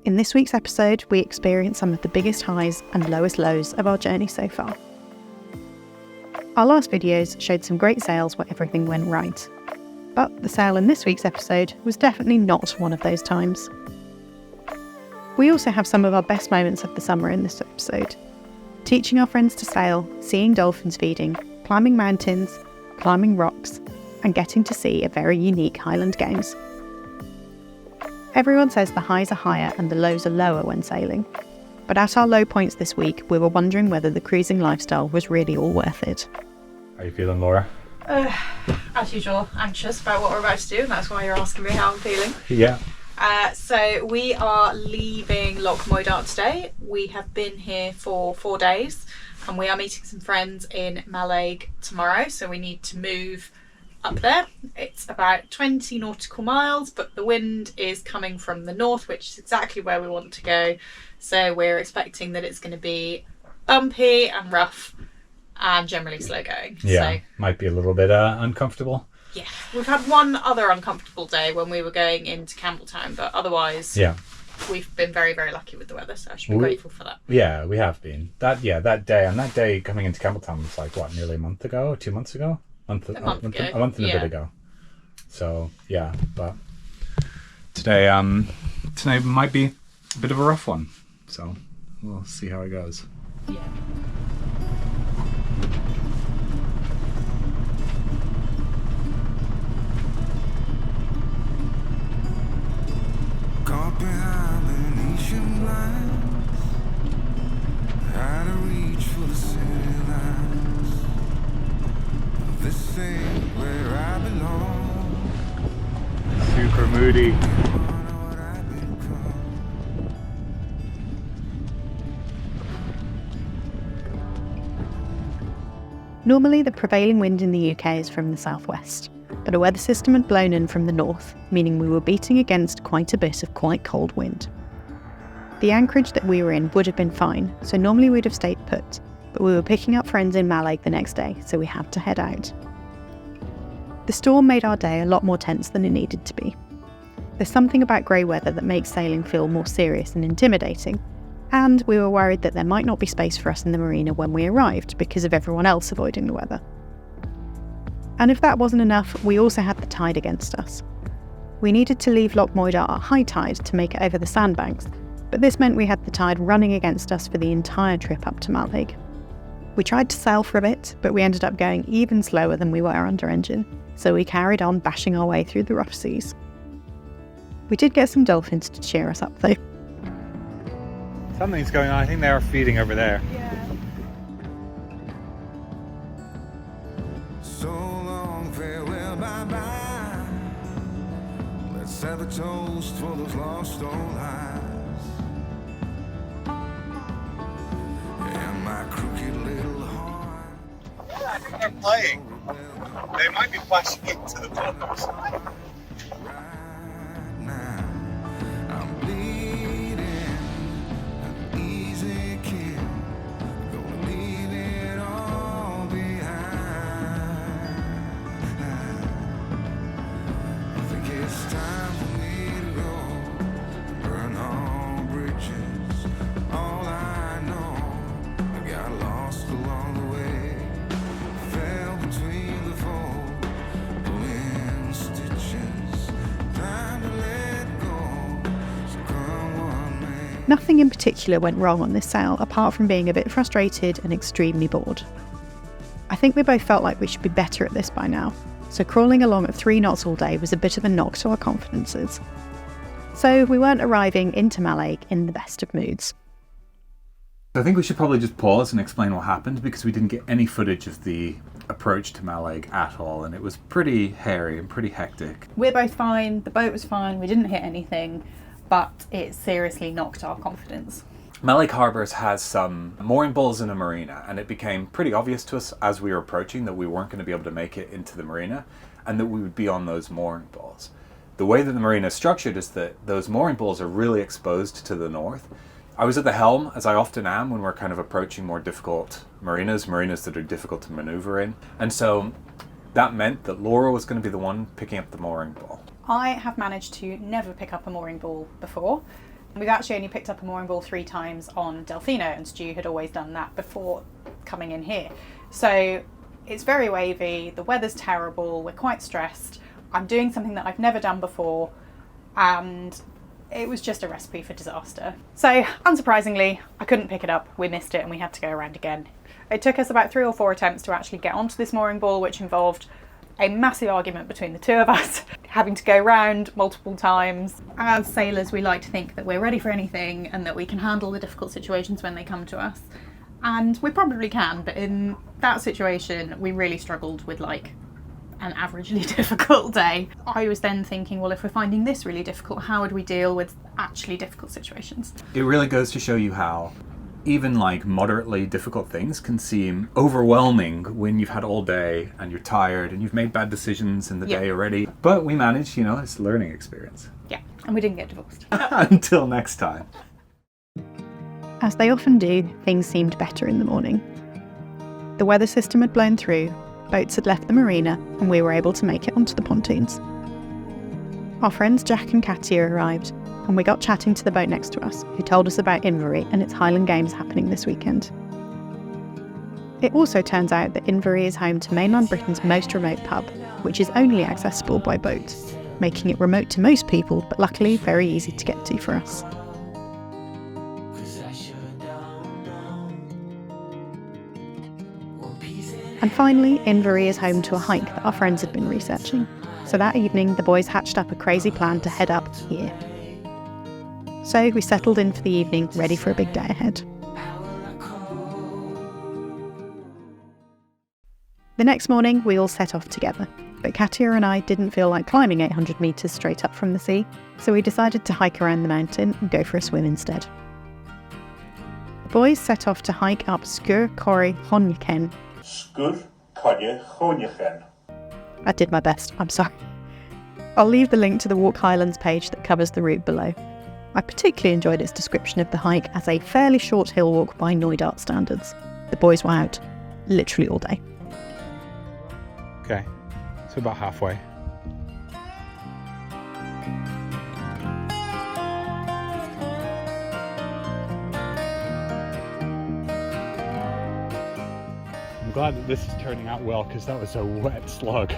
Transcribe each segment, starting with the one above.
In this week's episode, we experience some of the biggest highs and lowest lows of our journey so far. Our last videos showed some great sails where everything went right. But the sail in this week's episode was definitely not one of those times. We also have some of our best moments of the summer in this episode. Teaching our friends to sail, seeing dolphins feeding, climbing mountains, climbing rocks, and getting to see a very unique Highland Games. Everyone says the highs are higher and the lows are lower when sailing. But at our low points this week, we were wondering whether the cruising lifestyle was really all worth it. How are you feeling, Laura? As usual, anxious about what we're about to do, and that's why you're asking me how I'm feeling. Yeah. So we are leaving Loch Moidart today. We have been here for 4 days, and we are meeting some friends in Mallaig tomorrow, so we need to move up there. It's about 20 nautical miles, but the wind is coming from the north, which is exactly where we want to go. So we're expecting that it's going to be bumpy and rough and generally slow going. Yeah, so, might be a little bit uncomfortable. Yeah, we've had one other uncomfortable day when we were going into Campbelltown, but otherwise we've been very, very lucky with the weather, so I should be grateful for that. Yeah, we have been. That day coming into Campbelltown was like, what, nearly a month ago? 2 months ago? A month and a bit ago. So, yeah, but today might be a bit of a rough one, so we'll see how it goes. Yeah. Caught behind Venetian blinds, how to reach for the city lines. This ain't where I belong. Super moody. What I've become. Normally, the prevailing wind in the UK is from the southwest, but a weather system had blown in from the north, meaning we were beating against quite a bit of quite cold wind. The anchorage that we were in would have been fine, so normally we'd have stayed put, but we were picking up friends in Mallaig the next day, so we had to head out. The storm made our day a lot more tense than it needed to be. There's something about grey weather that makes sailing feel more serious and intimidating, and we were worried that there might not be space for us in the marina when we arrived because of everyone else avoiding the weather. And if that wasn't enough, we also had the tide against us. We needed to leave Loch Moidart at high tide to make it over the sandbanks, but this meant we had the tide running against us for the entire trip up to Mallaig. We tried to sail for a bit, but we ended up going even slower than we were under engine, so we carried on bashing our way through the rough seas. We did get some dolphins to cheer us up though. Something's going on. I think they are feeding over there. Yeah. So long, farewell, bye-bye. Let's have a toast for those lost old lives. And my crooked little heart. I think they're playing. They might be flashing into the photos. Right now, I'm bleeding an easy kill. Gonna leave it all behind. I think it's time for me to go. Burn all bridges. All I know, I got lost along the way. Fell between the fold, pulling stitches. Time to let go. So come on, man. Nothing in particular went wrong on this sail apart from being a bit frustrated and extremely bored. I think we both felt like we should be better at this by now, so crawling along at 3 knots all day was a bit of a knock to our confidences. So we weren't arriving into Mallaig in the best of moods. I think we should probably just pause and explain what happened, because we didn't get any footage of the approach to Mallaig at all, and it was pretty hairy and pretty hectic. We're both fine, the boat was fine, we didn't hit anything, but it seriously knocked our confidence. Mallaig Harbour has some mooring balls in a marina, and it became pretty obvious to us as we were approaching that we weren't going to be able to make it into the marina and that we would be on those mooring balls. The way that the marina is structured is that those mooring balls are really exposed to the north. I was at the helm, as I often am when we're kind of approaching more difficult marinas that are difficult to maneuver in. And so that meant that Laura was going to be the one picking up the mooring ball. I have managed to never pick up a mooring ball before. We've actually only picked up a mooring ball 3 times on Delfino, and Stu had always done that before coming in here. So it's very wavy, the weather's terrible, we're quite stressed. I'm doing something that I've never done before, and it was just a recipe for disaster. So unsurprisingly, I couldn't pick it up, we missed it, and we had to go around again. It took us about 3 or 4 attempts to actually get onto this mooring ball, which involved a massive argument between the 2 of us, having to go round multiple times. As sailors, we like to think that we're ready for anything and that we can handle the difficult situations when they come to us. And we probably can, but in that situation, we really struggled with like an averagely difficult day. I was then thinking, well, if we're finding this really difficult, how would we deal with actually difficult situations? It really goes to show you how even like moderately difficult things can seem overwhelming when you've had all day and you're tired and you've made bad decisions in the day already. But we managed, you know, it's a learning experience. Yeah, and we didn't get divorced. Until next time. As they often do, things seemed better in the morning. The weather system had blown through, boats had left the marina, and we were able to make it onto the pontoons. Our friends Jack and Katia arrived, and we got chatting to the boat next to us, who told us about Inverie and its Highland games happening this weekend. It also turns out that Inverie is home to mainland Britain's most remote pub, which is only accessible by boat, making it remote to most people, but luckily very easy to get to for us. And finally, Inverie is home to a hike that our friends had been researching. So that evening, the boys hatched up a crazy plan to head up here. So we settled in for the evening, ready for a big day ahead. The next morning, we all set off together, but Katia and I didn't feel like climbing 800 metres straight up from the sea, so we decided to hike around the mountain and go for a swim instead. The boys set off to hike up Sgur Corrie Honyaken. Sgur Corrie Honyaken. I did my best, I'm sorry. I'll leave the link to the Walk Highlands page that covers the route below. I particularly enjoyed its description of the hike as a fairly short hill walk by Knoydart standards. The boys were out literally all day. Okay, so about halfway. I'm glad that this is turning out well because that was a wet slug.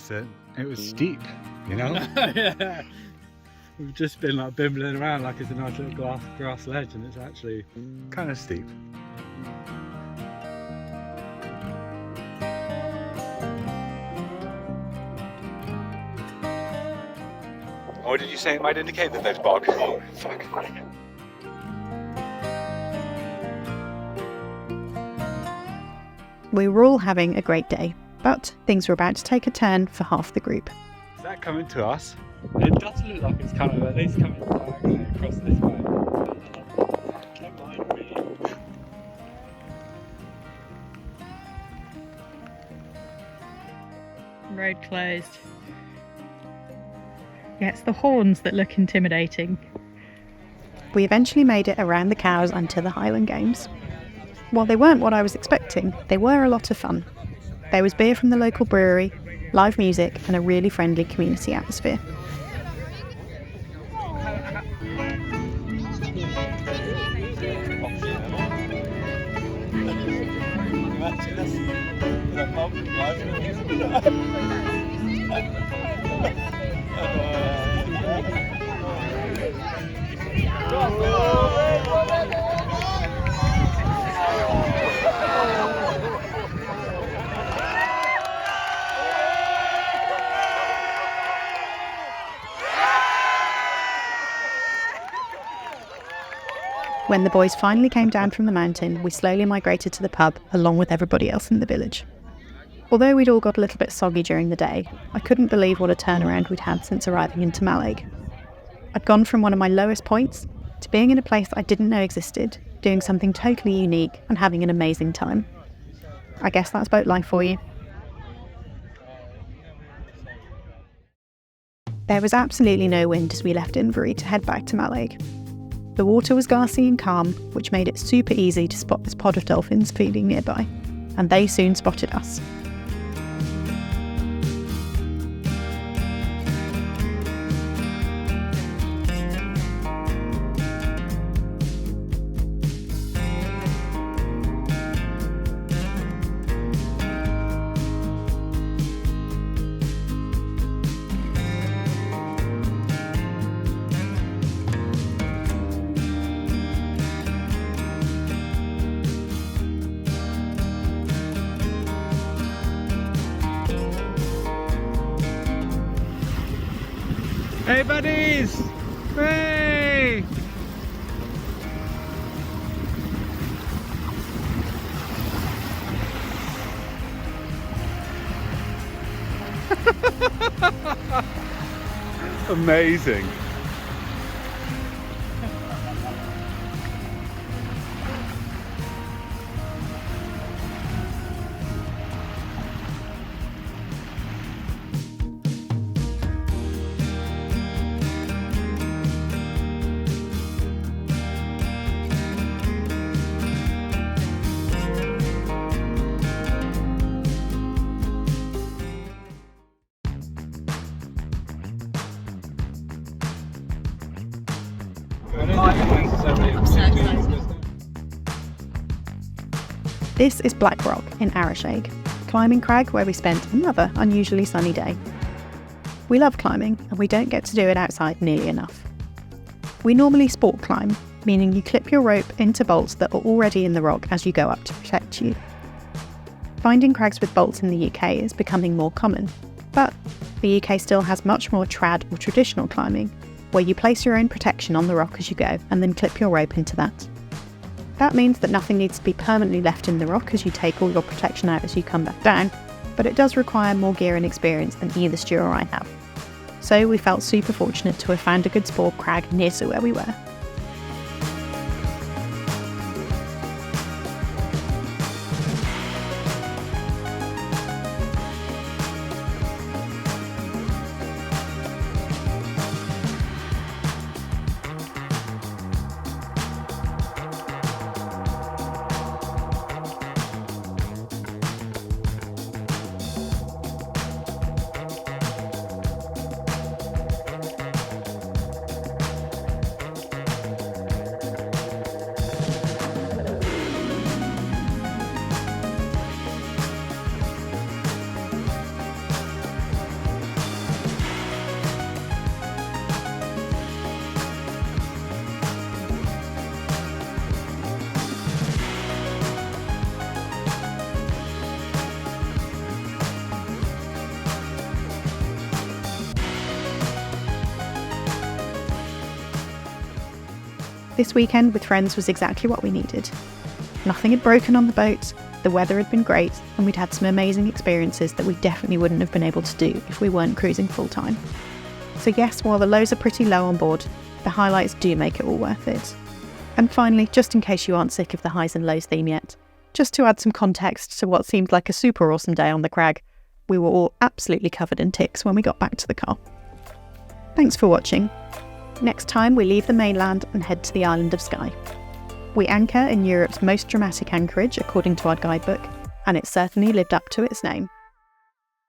That it was steep, you know. Yeah. We've just been like bimbling around like it's a nice little grass ledge, and it's actually Kind of steep. What did you say it might indicate that there's bog? Oh, fuck. We were all having a great day, but things were about to take a turn for half the group. Is that coming to us? It does look like it's kind of at least coming diagonally across this way. Don't mind me. Road closed. Yeah, it's the horns that look intimidating. We eventually made it around the cows and to the Highland games. While they weren't what I was expecting, they were a lot of fun. There was beer from the local brewery, live music, and a really friendly community atmosphere. When the boys finally came down from the mountain, we slowly migrated to the pub along with everybody else in the village. Although we'd all got a little bit soggy during the day, I couldn't believe what a turnaround we'd had since arriving into Mallaig. I'd gone from one of my lowest points to being in a place I didn't know existed, doing something totally unique and having an amazing time. I guess that's boat life for you. There was absolutely no wind as we left Inverie to head back to Mallaig. The water was glassy and calm, which made it super easy to spot this pod of dolphins feeding nearby, and they soon spotted us. Hey buddies! Hey! Amazing! This is Black Rock in Arisaig, climbing crag where we spent another unusually sunny day. We love climbing and we don't get to do it outside nearly enough. We normally sport climb, meaning you clip your rope into bolts that are already in the rock as you go up to protect you. Finding crags with bolts in the UK is becoming more common, but the UK still has much more trad or traditional climbing, where you place your own protection on the rock as you go and then clip your rope into that. That means that nothing needs to be permanently left in the rock as you take all your protection out as you come back down, but it does require more gear and experience than either Stu or I have. So we felt super fortunate to have found a good sport crag near to where we were. This weekend with friends was exactly what we needed. Nothing had broken on the boat, the weather had been great, and we'd had some amazing experiences that we definitely wouldn't have been able to do if we weren't cruising full time. So yes, while the lows are pretty low on board, the highlights do make it all worth it. And finally, just in case you aren't sick of the highs and lows theme yet, just to add some context to what seemed like a super awesome day on the crag, we were all absolutely covered in ticks when we got back to the car. Thanks for watching. Next time we leave the mainland and head to the island of Skye. We anchor in Europe's most dramatic anchorage according to our guidebook, and it certainly lived up to its name.